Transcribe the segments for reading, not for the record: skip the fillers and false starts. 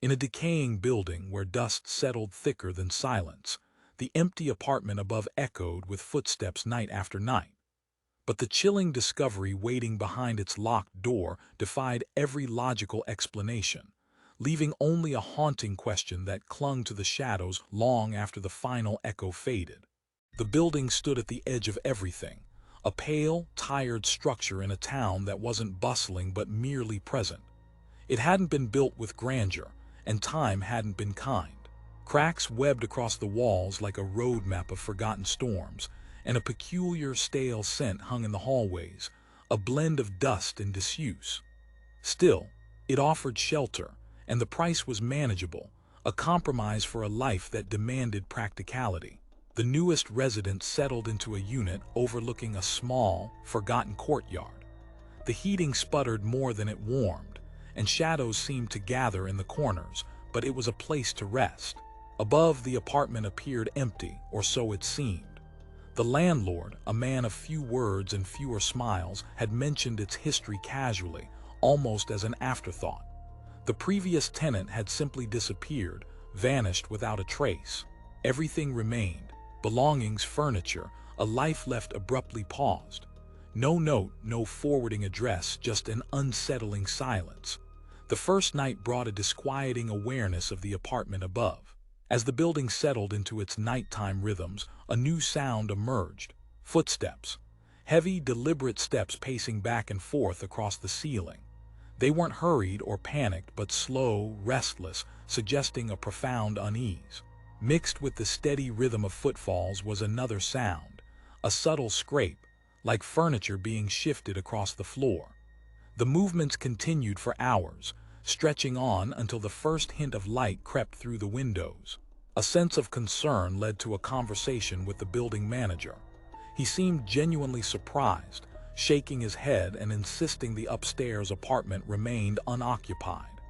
In a decaying building where dust settled thicker than silence, the empty apartment above echoed with footsteps night after night. But the chilling discovery waiting behind its locked door defied every logical explanation, leaving only a haunting question that clung to the shadows long after the final echo faded. The building stood at the edge of everything, a pale, tired structure in a town that wasn't bustling but merely present. It hadn't been built with grandeur, and time hadn't been kind. Cracks webbed across the walls like a roadmap of forgotten storms, and a peculiar stale scent hung in the hallways, a blend of dust and disuse. Still, it offered shelter, and the price was manageable, a compromise for a life that demanded practicality. The newest residents settled into a unit overlooking a small, forgotten courtyard. The heating sputtered more than it warmed, and shadows seemed to gather in the corners, but it was a place to rest. Above, the apartment appeared empty, or so it seemed. The landlord, a man of few words and fewer smiles, had mentioned its history casually, almost as an afterthought. The previous tenant had simply disappeared, vanished without a trace. Everything remained: belongings, furniture, a life left abruptly paused. No note, no forwarding address, just an unsettling silence. The first night brought a disquieting awareness of the apartment above. As the building settled into its nighttime rhythms, a new sound emerged: footsteps. Heavy, deliberate steps pacing back and forth across the ceiling. They weren't hurried or panicked, but slow, restless, suggesting a profound unease. Mixed with the steady rhythm of footfalls was another sound, a subtle scrape, like furniture being shifted across the floor. The movements continued for hours, stretching on until the first hint of light crept through the windows. A sense of concern led to a conversation with the building manager. He seemed genuinely surprised, shaking his head and insisting the upstairs apartment remained unoccupied.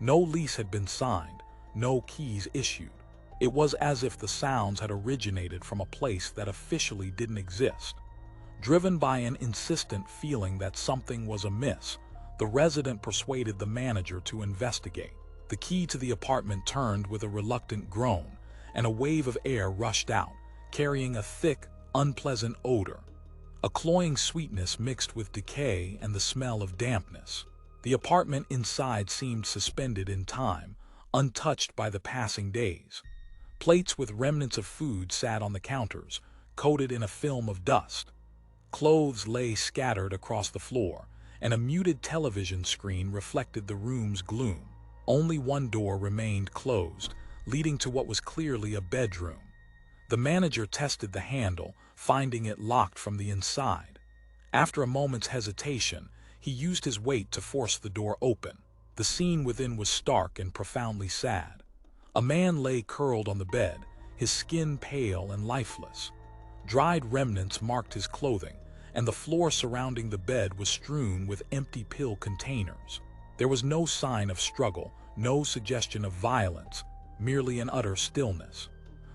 No lease had been signed, no keys issued. It was as if the sounds had originated from a place that officially didn't exist. Driven by an insistent feeling that something was amiss, the resident persuaded the manager to investigate. The key to the apartment turned with a reluctant groan, and a wave of air rushed out, carrying a thick, unpleasant odor. A cloying sweetness mixed with decay and the smell of dampness. The apartment inside seemed suspended in time, untouched by the passing days. Plates with remnants of food sat on the counters, coated in a film of dust. Clothes lay scattered across the floor, and a muted television screen reflected the room's gloom. Only one door remained closed, leading to what was clearly a bedroom. The manager tested the handle, finding it locked from the inside. After a moment's hesitation, he used his weight to force the door open. The scene within was stark and profoundly sad. A man lay curled on the bed, his skin pale and lifeless. Dried remnants marked his clothing, and the floor surrounding the bed was strewn with empty pill containers. There was no sign of struggle, no suggestion of violence, merely an utter stillness.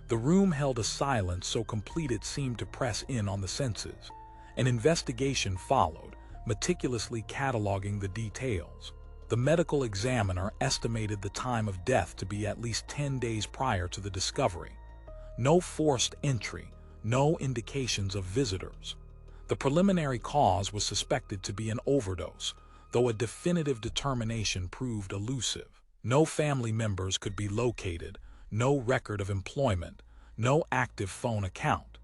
The room held a silence so complete it seemed to press in on the senses. An investigation followed, meticulously cataloging the details. The medical examiner estimated the time of death to be at least 10 days prior to the discovery. No forced entry, no indications of visitors. The preliminary cause was suspected to be an overdose, though a definitive determination proved elusive. No family members could be located, no record of employment, no active phone account.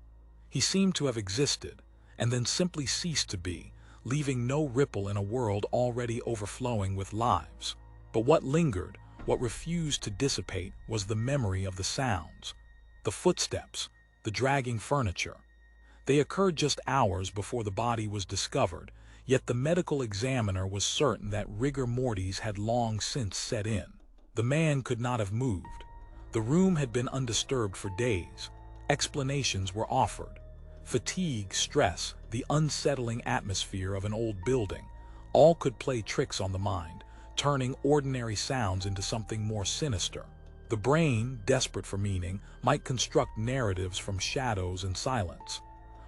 He seemed to have existed, and then simply ceased to be, leaving no ripple in a world already overflowing with lives. But what lingered, what refused to dissipate, was the memory of the sounds. The footsteps, the dragging furniture. They occurred just hours before the body was discovered, yet the medical examiner was certain that rigor mortis had long since set in. The man could not have moved. The room had been undisturbed for days. Explanations were offered. Fatigue, stress, the unsettling atmosphere of an old building, all could play tricks on the mind, turning ordinary sounds into something more sinister. The brain, desperate for meaning, might construct narratives from shadows and silence.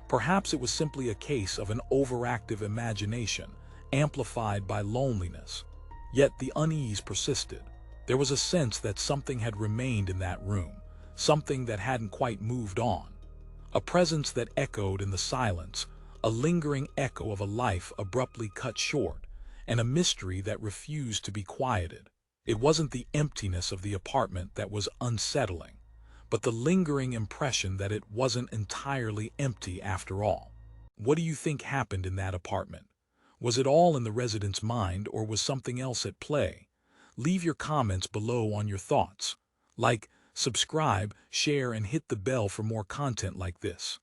Perhaps it was simply a case of an overactive imagination, amplified by loneliness. Yet the unease persisted. There was a sense that something had remained in that room, something that hadn't quite moved on. A presence that echoed in the silence, a lingering echo of a life abruptly cut short, and a mystery that refused to be quieted. It wasn't the emptiness of the apartment that was unsettling, but the lingering impression that it wasn't entirely empty after all. What do you think happened in that apartment? Was it all in the resident's mind, or was something else at play? Leave your comments below on your thoughts. Like, subscribe, share, and hit the bell for more content like this.